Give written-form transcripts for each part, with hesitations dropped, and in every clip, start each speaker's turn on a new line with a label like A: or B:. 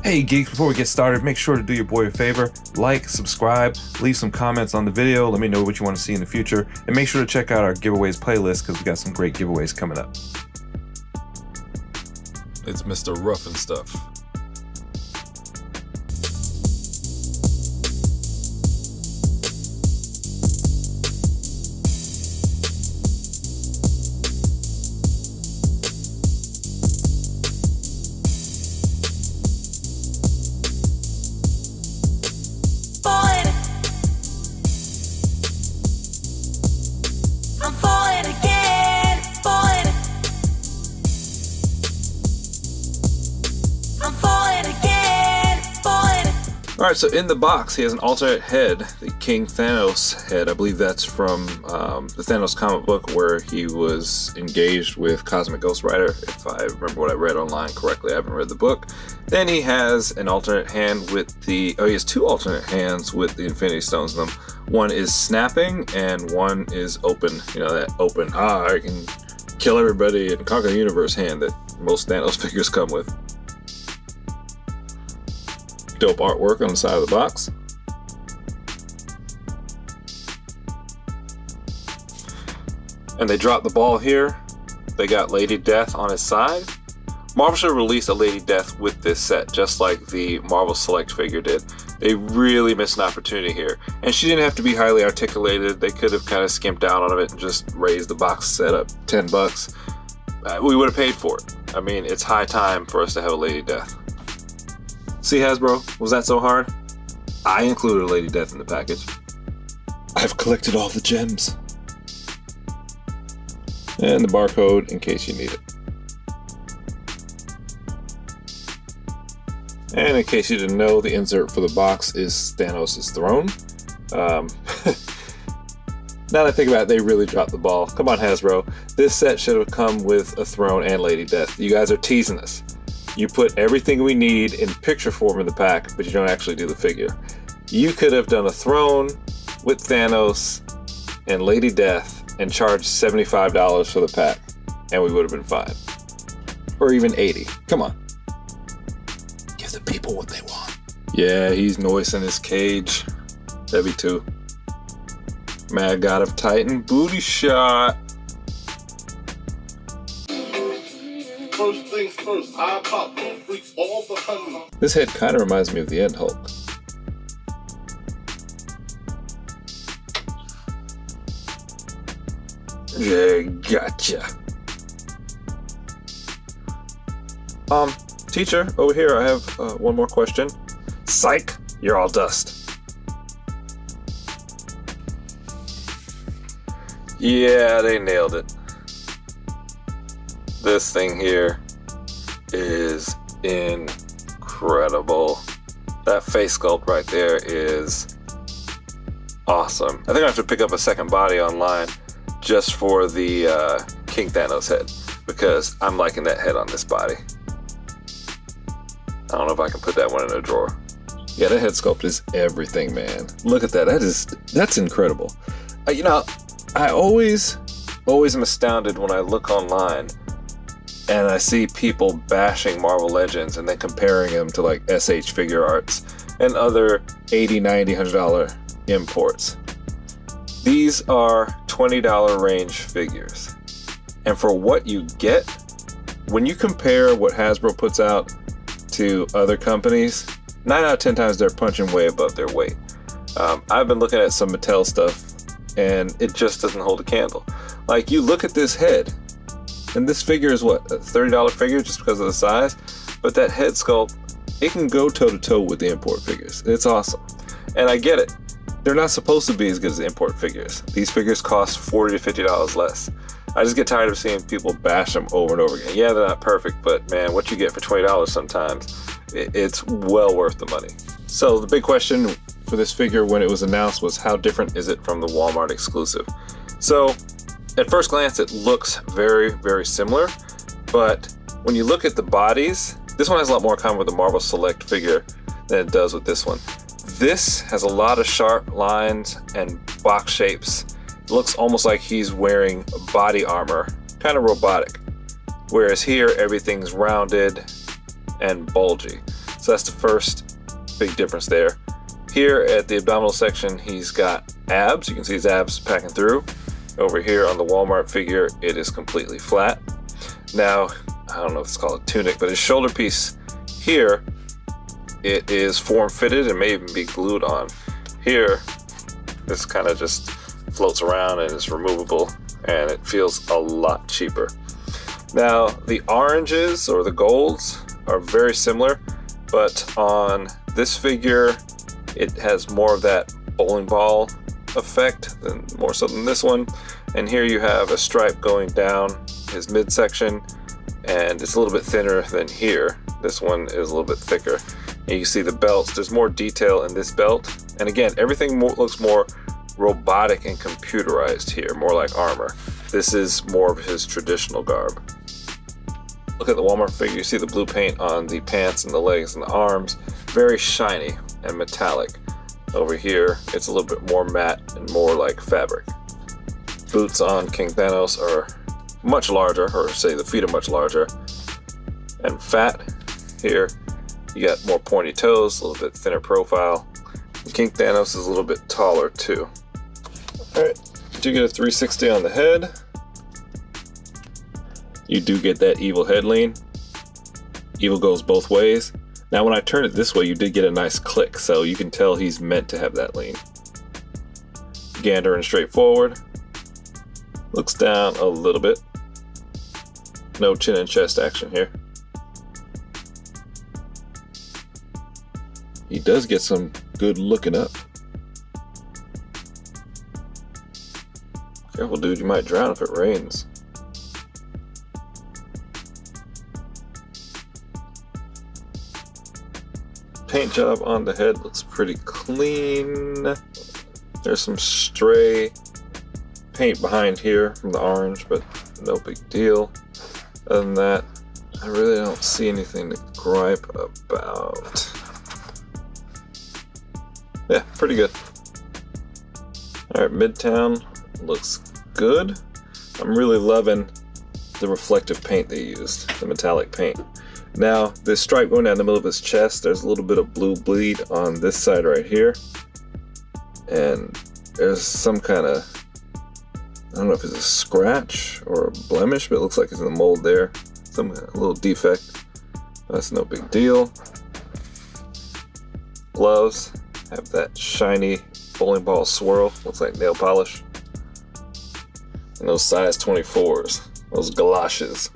A: Hey geeks, before we get started, make sure to do your boy a favor, like, subscribe, leave some comments on the video, let me know what you want to see in the future, and make sure to check out our giveaways playlist because we got some great giveaways coming up. It's Mr. Rough and Stuff. Alright, so in the box, he has an alternate head, the King Thanos head. I believe that's from the Thanos comic book where he was engaged with Cosmic Ghost Rider, if I remember what I read online correctly. I haven't read the book. Then he has an alternate hand with he has two alternate hands with the Infinity Stones in them. One is snapping and one is open. You know, that open, I can kill everybody and conquer the universe hand that most Thanos figures come with. Dope artwork on the side of the box. And they dropped the ball here. They got Lady Death on his side. Marvel should release a Lady Death with this set, just like the Marvel Select figure did. They really missed an opportunity here. And she didn't have to be highly articulated. They could have kind of skimped out on it and just raised the box set up $10. We would have paid for it. I mean, it's high time for us to have a Lady Death. See, Hasbro, was that so hard? I included a Lady Death in the package. I've collected all the gems. And the barcode in case you need it. And in case you didn't know, the insert for the box is Thanos' throne. Now that I think about it, they really dropped the ball. Come on, Hasbro. This set should have come with a throne and Lady Death. You guys are teasing us. You put everything we need in picture form in the pack, but you don't actually do the figure. You could have done a throne with Thanos and Lady Death and charged $75 for the pack, and we would have been fine. Or even $80. Come on. Give the people what they want. Yeah, he's noised in his cage. Heavy too. Mad God of Titan booty shot.
B: First things first, I pop freaks all the honey.
A: This head kind of reminds me of the End Hulk. Yeah, gotcha. Teacher, over here I have one more question. Psych, you're all dust. Yeah, they nailed it. This thing here is incredible. That face sculpt right there is awesome. I think I have to pick up a second body online just for the King Thanos head because I'm liking that head on this body. I don't know if I can put that one in a drawer. Yeah, that head sculpt is everything, man. Look at that. That's incredible. You know, I always am astounded when I look online and I see people bashing Marvel Legends and then comparing them to like SH Figure Arts and other $80, $90, $100 imports. These are $20 range figures. And for what you get, when you compare what Hasbro puts out to other companies, 9 out of 10 times they're punching way above their weight. I've been looking at some Mattel stuff and it just doesn't hold a candle. Like, you look at this head, and this figure is what, a $30 figure just because of the size? But that head sculpt, it can go toe-to-toe with the import figures. It's awesome. And I get it. They're not supposed to be as good as the import figures. These figures cost $40 to $50 less. I just get tired of seeing people bash them over and over again. Yeah, they're not perfect, but man, what you get for $20 sometimes, it's well worth the money. So the big question for this figure when it was announced was, how different is it from the Walmart exclusive? So at first glance, it looks very, very similar, but when you look at the bodies, this one has a lot more in common with the Marvel Select figure than it does with this one. This has a lot of sharp lines and box shapes. It looks almost like he's wearing body armor, kind of robotic. Whereas here, everything's rounded and bulgy. So that's the first big difference there. Here at the abdominal section, he's got abs. You can see his abs packing through. Over here on the Walmart figure, it is completely flat. Now, I don't know if it's called a tunic, but his shoulder piece here, it is form-fitted and may even be glued on. Here, this kind of just floats around and is removable, and it feels a lot cheaper. Now, the oranges or the golds are very similar, but on this figure, it has more of that bowling ball effect than more so than this one. And here you have a stripe going down his midsection, and it's a little bit thinner than here. This one is a little bit thicker. And you see the belts, there's more detail in this belt. And again, everything looks more robotic and computerized here, more like armor. This is more of his traditional garb. Look at the Walmart figure, you see the blue paint on the pants and the legs and the arms. Very shiny and metallic. Over here, it's a little bit more matte and more like fabric. Boots on King Thanos are much larger, or say the feet are much larger and fat. Here, you got more pointy toes, a little bit thinner profile. And King Thanos is a little bit taller too. Alright, you do get a 360 on the head. You do get that evil head lean. Evil goes both ways. Now when I turn it this way, you did get a nice click, so you can tell he's meant to have that lean. Gander and straight forward. Looks down a little bit. No chin and chest action here. He does get some good looking up. Careful, dude, you might drown if it rains. Paint job on the head looks pretty clean. There's some stray paint behind here from the orange, but no big deal. Other than that, I really don't see anything to gripe about. Yeah, pretty good. Alright, Midtown looks good. I'm really loving the reflective paint they used, the metallic paint. Now, this stripe going down the middle of his chest, there's a little bit of blue bleed on this side right here. And there's some kind of, I don't know if it's a scratch or a blemish, but it looks like it's in the mold there. A little defect. That's no big deal. Gloves have that shiny bowling ball swirl. Looks like nail polish. And those size 24s. Those galoshes.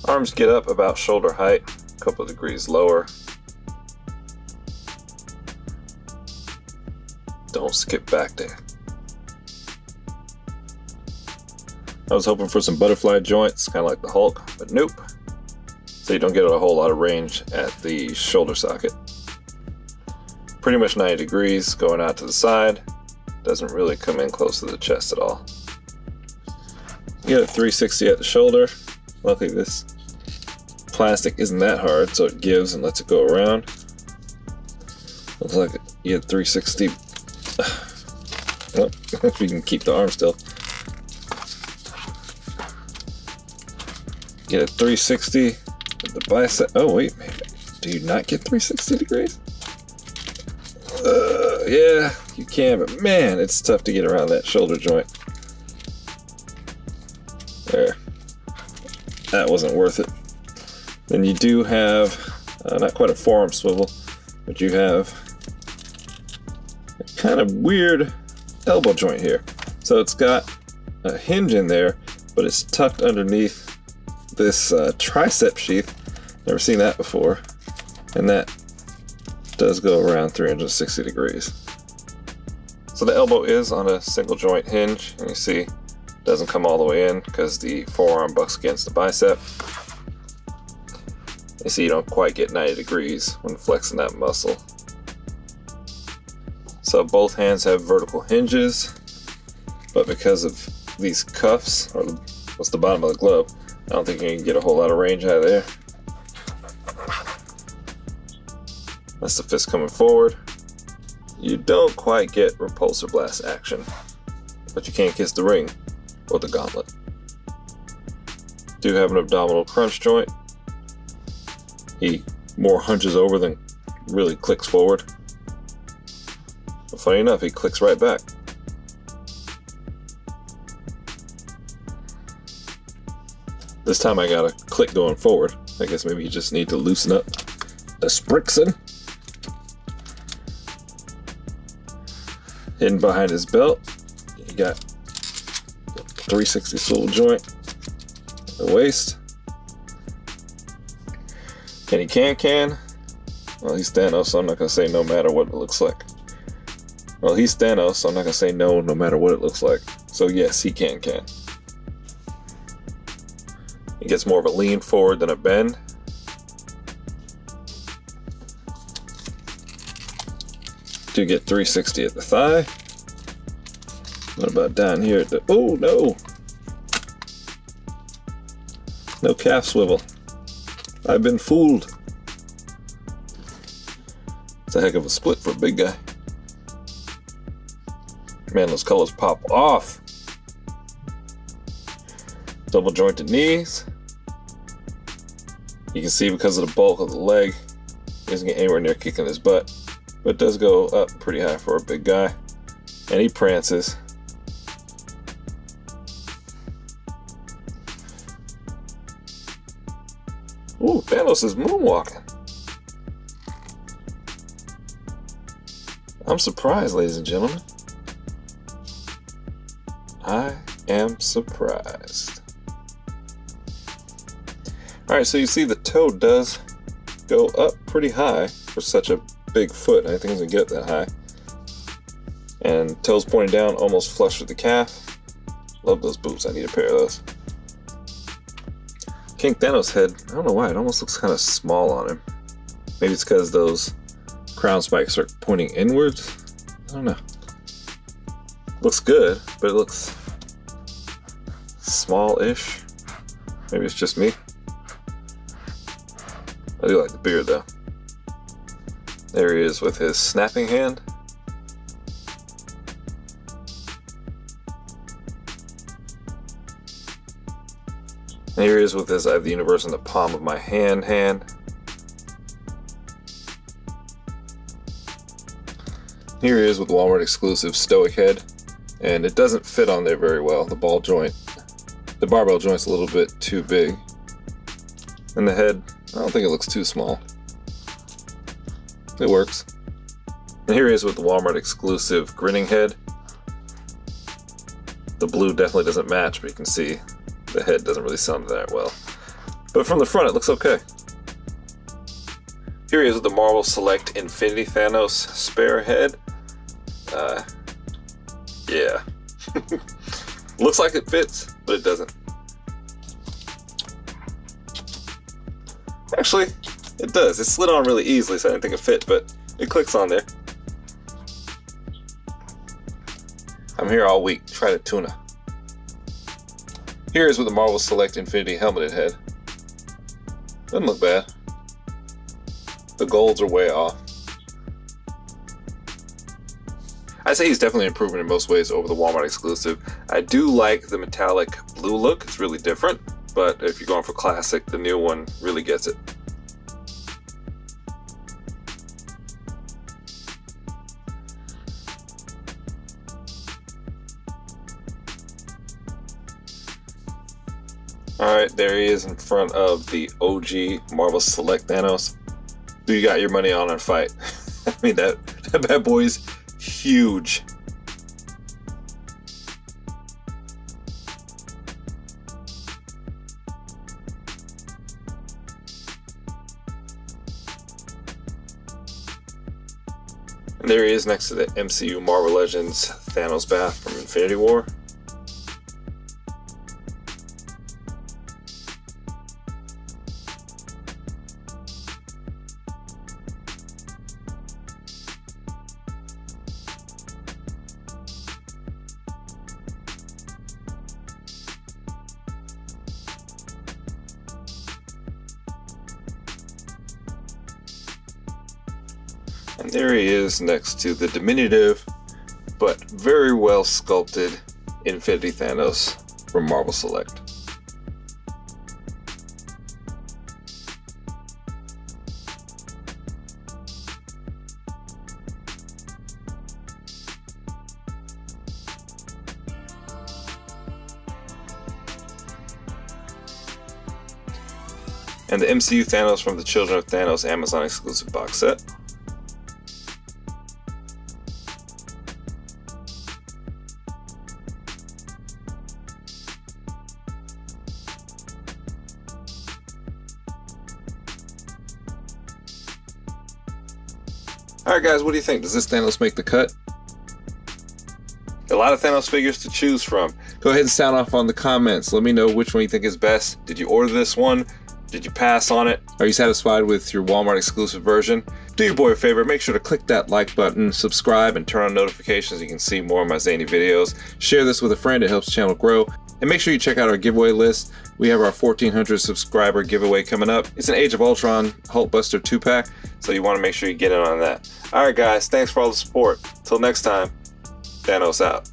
A: Arms get up about shoulder height, a couple of degrees lower. Don't skip back there. I was hoping for some butterfly joints, kind of like the Hulk, but nope. So you don't get a whole lot of range at the shoulder socket. Pretty much 90 degrees going out to the side. Doesn't really come in close to the chest at all. You get a 360 at the shoulder. Luckily this plastic isn't that hard, so it gives and lets it go around. Looks like you get 360. Well, if you can keep the arm still. Get a 360 with the bicep. Oh wait, do you not get 360 degrees? Yeah, you can, but man, it's tough to get around that shoulder joint. There. That wasn't worth it. Then you do have, not quite a forearm swivel, but you have a kind of weird elbow joint here. So it's got a hinge in there, but it's tucked underneath this tricep sheath. Never seen that before. And that does go around 360 degrees. So the elbow is on a single joint hinge, and you see it doesn't come all the way in because the forearm bucks against the bicep. You see you don't quite get 90 degrees when flexing that muscle. So both hands have vertical hinges, but because of these cuffs, or what's the bottom of the glove, I don't think you can get a whole lot of range out of there. That's the fist coming forward. You don't quite get repulsor blast action, but you can't kiss the ring or the gauntlet. Do have an abdominal crunch joint. He more hunches over than really clicks forward. But funny enough, he clicks right back. This time I got a click going forward. I guess maybe you just need to loosen up the Sprixen. Hidden behind his belt, you got 360 swivel joint at the waist. And he can. Well, he's Thanos, so I'm not going to say no matter what it looks like. Well, he's Thanos, so I'm not going to say no matter what it looks like. So yes, he can. He gets more of a lean forward than a bend. Do get 360 at the thigh. What about down here at the... Oh, no! No calf swivel. I've been fooled. It's a heck of a split for a big guy. Man, those colors pop off. Double jointed knees. You can see because of the bulk of the leg, he doesn't get anywhere near kicking his butt. But it does go up pretty high for a big guy. And he prances. Ooh, Thanos is moonwalking. I'm surprised, ladies and gentlemen. I am surprised. Alright, so you see the toe does go up pretty high for such a big foot. I think it's gonna get that high. And toes pointing down, almost flush with the calf. Love those boots. I need a pair of those. King Thanos' head, I don't know why, it almost looks kind of small on him. Maybe it's because those crown spikes are pointing inwards. I don't know. Looks good, but it looks small-ish. Maybe it's just me. I do like the beard though. There he is with his snapping hand. And here he is with his I have the universe in the palm of my hand. Here he is with the Walmart exclusive Stoic head. And it doesn't fit on there very well. The ball joint, the barbell joint's a little bit too big. And the head, I don't think it looks too small. It works. And here he is with the Walmart exclusive grinning head. The blue definitely doesn't match, but you can see the head doesn't really sound that well. But from the front, it looks okay. Here he is with the Marvel Select Infinity Thanos spare head. Yeah. Looks like it fits, but it doesn't. Actually, it does. It slid on really easily, so I didn't think it fit, but it clicks on there. I'm here all week. Try the tuna. Here is with the Marvel Select Infinity helmeted head. Doesn't look bad. The golds are way off. I'd say he's definitely an improvement in most ways over the Walmart exclusive. I do like the metallic blue look. It's really different, but if you're going for classic, the new one really gets it. Alright, there he is in front of the OG Marvel Select Thanos. Who you got your money on fight? I mean, that bad boy's huge. And there he is next to the MCU Marvel Legends Thanos bath from Infinity War. And there he is next to the diminutive, but very well sculpted Infinity Thanos from Marvel Select. and the MCU Thanos from the Children of Thanos Amazon exclusive box set. Alright guys, what do you think? Does this Thanos make the cut? A lot of Thanos figures to choose from. Go ahead and sound off on the comments. Let me know which one you think is best. Did you order this one? Did you pass on it? Are you satisfied with your Walmart exclusive version? Do your boy a favor, make sure to click that like button, subscribe, and turn on notifications so you can see more of my zany videos. Share this with a friend, it helps the channel grow. And make sure you check out our giveaway list. We have our 1,400 subscriber giveaway coming up. It's an Age of Ultron Hulkbuster 2-pack, so you want to make sure you get in on that. Alright guys, thanks for all the support. Till next time, Thanos out.